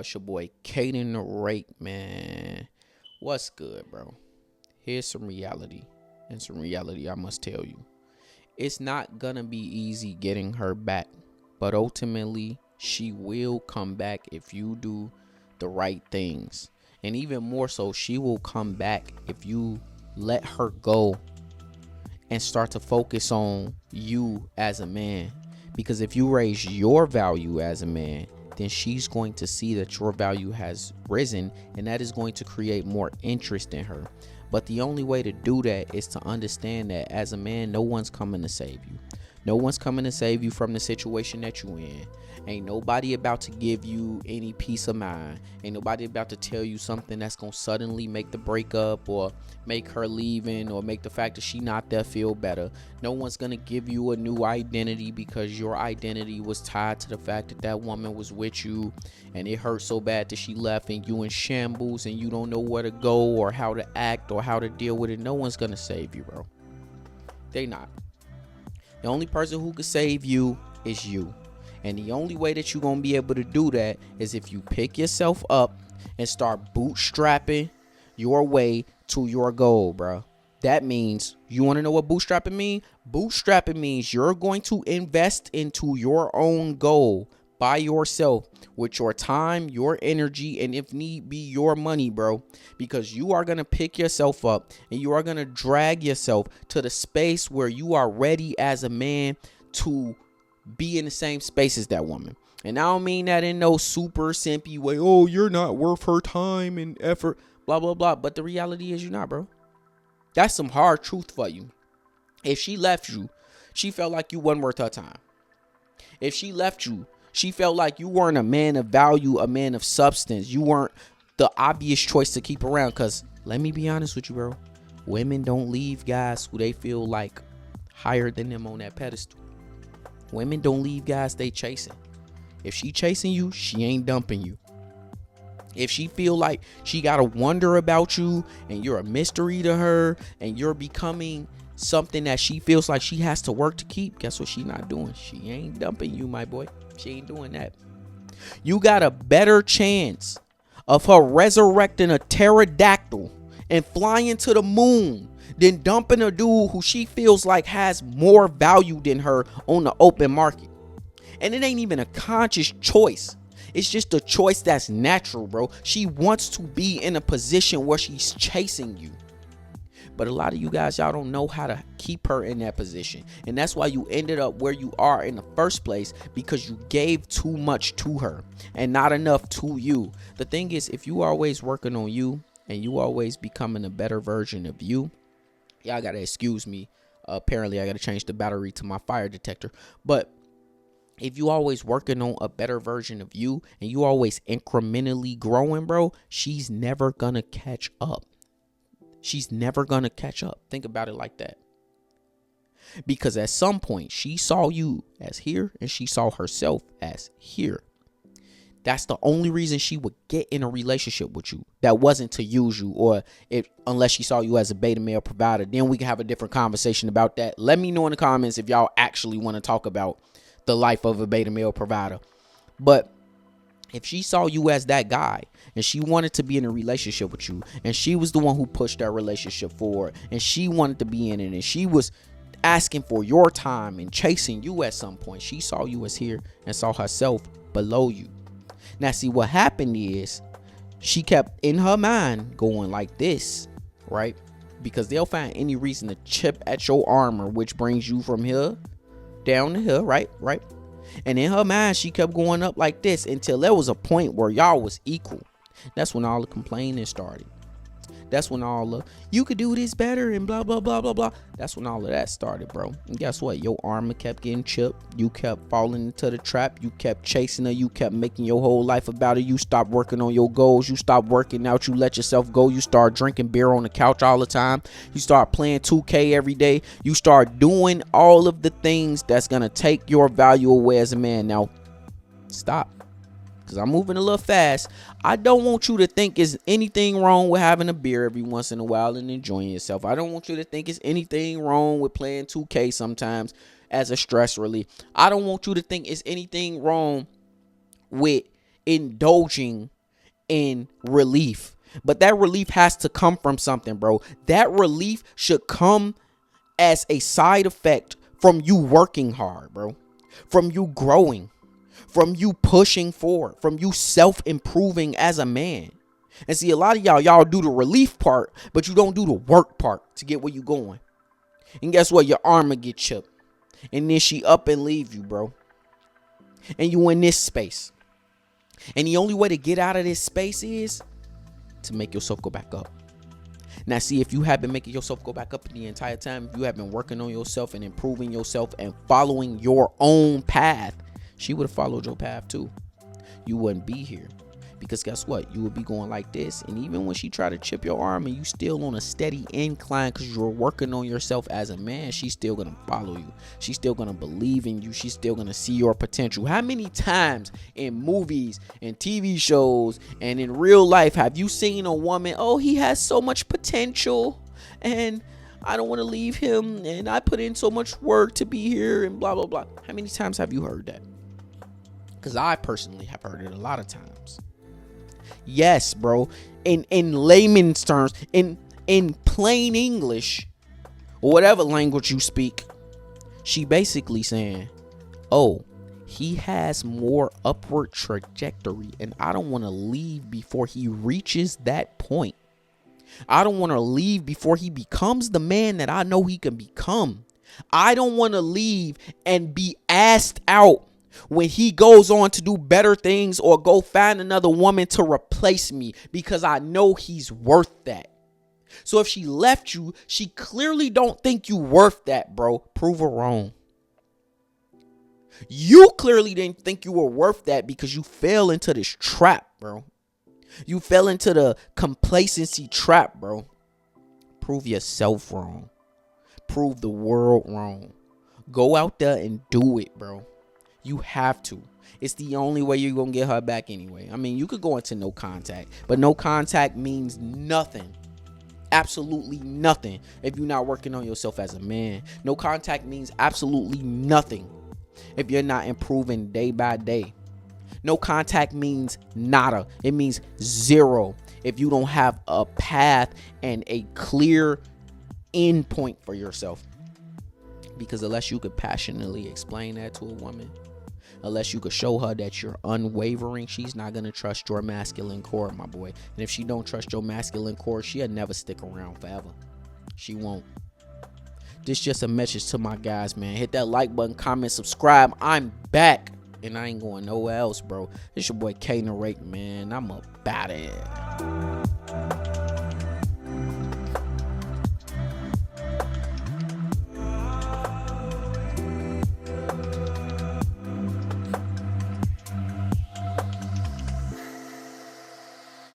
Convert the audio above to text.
It's your boy Caden the Rake, man. What's good, bro? Here's some reality. And some reality I must tell you. It's not gonna be easy getting her back. But ultimately, she will come back if you do the right things. And even more so, she will come back if you let her go and start to focus on you as a man. Because if you raise your value as a man, then she's going to see that your value has risen, and that is going to create more interest in her. But the only way to do that is to understand that as a man, no one's coming to save you. No one's coming to save you from the situation that you in. Ain't nobody about to give you any peace of mind. Ain't nobody about to tell you something that's going to suddenly make the breakup or make her leaving or make the fact that she not there feel better. No one's going to give you a new identity because your identity was tied to the fact that that woman was with you and it hurt so bad that she left and you in shambles and you don't know where to go or how to act or how to deal with it. No one's going to save you, bro. They not. The only person who can save you is you. And the only way that you're going to be able to do that is if you pick yourself up and start bootstrapping your way to your goal, bro. That means, you want to know what bootstrapping means? Bootstrapping means you're going to invest into your own goal by yourself with your time, your energy, and if need be, your money, bro. Because you are going to pick yourself up and you are going to drag yourself to the space where you are ready as a man to be in the same space as that woman. And I don't mean that in no super simpy way. Oh, you're not worth her time and effort, blah, blah, blah. But the reality is you're not, bro. That's some hard truth for you. If she left you, she felt like you wasn't worth her time. If she left you, she felt like you weren't a man of value, a man of substance. You weren't the obvious choice to keep around. Because let me be honest with you, bro. Women don't leave guys who they feel like higher than them on that pedestal. Women don't leave guys they chasing. If she chasing you, she ain't dumping you. If she feel like she got to wonder about you and you're a mystery to her and you're becoming something that she feels like she has to work to keep, guess what she not doing? She ain't dumping you, my boy. She ain't doing that. You got a better chance of her resurrecting a pterodactyl and flying to the moon than dumping a dude who she feels like has more value than her on the open market. And it ain't even a conscious choice. It's just a choice that's natural, bro. She wants to be in a position where she's chasing you. But a lot of you guys, y'all don't know how to keep her in that position. And that's why you ended up where you are in the first place, because you gave too much to her and not enough to you. The thing is, if you always working on you and you always becoming a better version of you, y'all got to excuse me. Apparently, I got to change the battery to my fire detector. But if you always working on a better version of you and you always incrementally growing, bro, she's never going to catch up. She's never going to catch up. Think about it like that. Because at some point, she saw you as here and she saw herself as here. That's the only reason she would get in a relationship with you. That wasn't to use you, or unless she saw you as a beta male provider. Then we can have a different conversation about that. Let me know in the comments if y'all actually want to talk about the life of a beta male provider. But if she saw you as that guy and she wanted to be in a relationship with you and she was the one who pushed that relationship forward and she wanted to be in it and she was asking for your time and chasing you at some point, she saw you as here and saw herself below you. Now, see, what happened is she kept in her mind going like this, right? Because they'll find any reason to chip at your armor, which brings you from here down to here, right? And in her mind, she kept going up like this until there was a point where y'all was equal. That's when all the complaining started. That's when all the, you could do this better and blah, blah, blah, blah, blah. That's when all of that started, bro. And guess what? Your armor kept getting chipped. You kept falling into the trap. You kept chasing her. You kept making your whole life about it. You stopped working on your goals. You stopped working out. You let yourself go. You start drinking beer on the couch all the time. You start playing 2K every day. You start doing all of the things that's going to take your value away as a man. Now, stop. Because I'm moving a little fast. I don't want you to think there's anything wrong with having a beer every once in a while and enjoying yourself. I don't want you to think there's anything wrong with playing 2K sometimes as a stress relief. I don't want you to think it's anything wrong with indulging in relief. But that relief has to come from something, bro. That relief should come as a side effect from you working hard, bro. From you growing. From you pushing forward. From you self-improving as a man. And see, a lot of y'all do the relief part, but you don't do the work part to get where you going. And guess what? Your arm will get chipped. And then she up and leave you, bro. And you in this space. And the only way to get out of this space is to make yourself go back up. Now, see, if you have been making yourself go back up the entire time, if you have been working on yourself and improving yourself and following your own path, she would have followed your path too. You wouldn't be here. Because guess what? You would be going like this. And even when she tried to chip your arm and you still on a steady incline because you're working on yourself as a man, she's still going to follow you. She's still going to believe in you. She's still going to see your potential. How many times in movies and TV shows and in real life have you seen a woman, oh, he has so much potential and I don't want to leave him and I put in so much work to be here and blah, blah, blah. How many times have you heard that? Because I personally have heard it a lot of times. Yes, bro. In layman's terms, in plain English, or whatever language you speak, she basically saying, oh, he has more upward trajectory and I don't want to leave before he reaches that point. I don't want to leave before he becomes the man that I know he can become. I don't want to leave and be asked out when he goes on to do better things or go find another woman to replace me, because I know he's worth that. So if she left you, she clearly don't think you worth that, bro. Prove her wrong. You clearly didn't think you were worth that because you fell into this trap, bro. You fell into the complacency trap, bro. Prove yourself wrong. Prove the world wrong. Go out there and do it, bro. You have to. It's the only way you're going to get her back anyway. I mean, you could go into no contact, but no contact means nothing. Absolutely nothing if you're not working on yourself as a man. No contact means absolutely nothing if you're not improving day by day. No contact means nada. It means zero if you don't have a path and a clear end point for yourself. Because unless you could passionately explain that to a woman, unless you could show her that you're unwavering, she's not going to trust your masculine core, my boy. And if she don't trust your masculine core, she'll never stick around forever. She won't. This just a message to my guys, man. Hit that like button, comment, subscribe. I'm back. And I ain't going nowhere else, bro. It's your boy K Narrate, man. I'm about it.